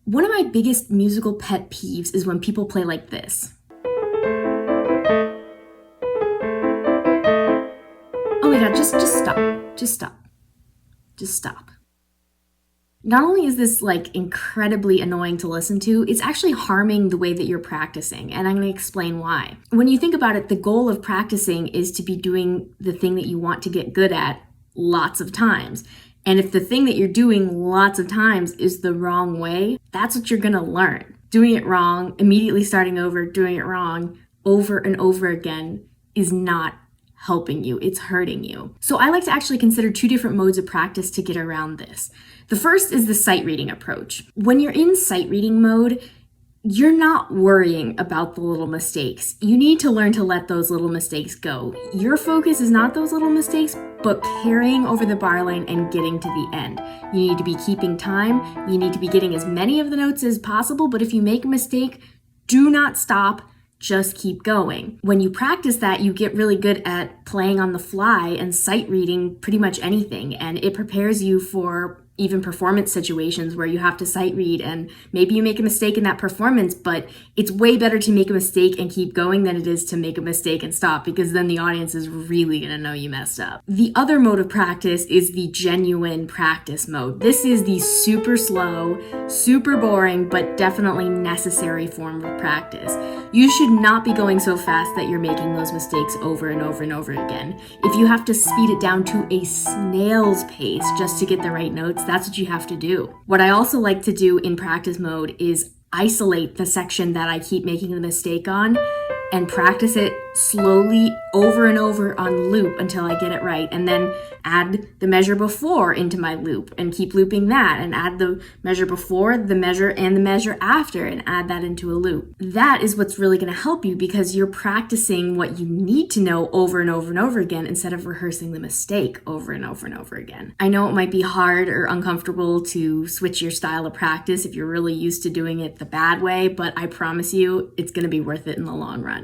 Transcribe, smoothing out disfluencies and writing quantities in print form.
One of my biggest musical pet peeves is when people play like this. Oh my god, just stop. Just stop. Just stop. Not only is this incredibly annoying to listen to, it's actually harming the way that you're practicing, and I'm going to explain why. When you think about it, the goal of practicing is to be doing the thing that you want to get good at lots of times. And if the thing that you're doing lots of times is the wrong way, that's what you're going to learn. Doing it wrong, immediately starting over, doing it wrong over and over again is not helping you, it's hurting you. So I like to actually consider two different modes of practice to get around this. The first is the sight reading approach. When you're in sight reading mode, you're not worrying about the little mistakes. You need to learn to let those little mistakes go. Your focus is not those little mistakes, but carrying over the bar line and getting to the end. You need to be keeping time. You need to be getting as many of the notes as possible, but if you make a mistake, do not stop. Just keep going. When you practice that, you get really good at playing on the fly and sight reading pretty much anything, and it prepares you for even performance situations where you have to sight read and maybe you make a mistake in that performance, but it's way better to make a mistake and keep going than it is to make a mistake and stop, because then the audience is really gonna know you messed up. The other mode of practice is the genuine practice mode. This is the super slow, super boring, but definitely necessary form of practice. You should not be going so fast that you're making those mistakes over and over and over again. If you have to speed it down to a snail's pace just to get the right notes, that's what you have to do. What I also like to do in practice mode is isolate the section that I keep making the mistake on and practice it slowly over and over on loop until I get it right, and then add the measure before into my loop and keep looping that, and add the measure before, the measure, and the measure after, and add that into a loop. That is what's really going to help you, because you're practicing what you need to know over and over and over again instead of rehearsing the mistake over and over and over again. I know it might be hard or uncomfortable to switch your style of practice if you're really used to doing it the bad way, but I promise you it's going to be worth it in the long run.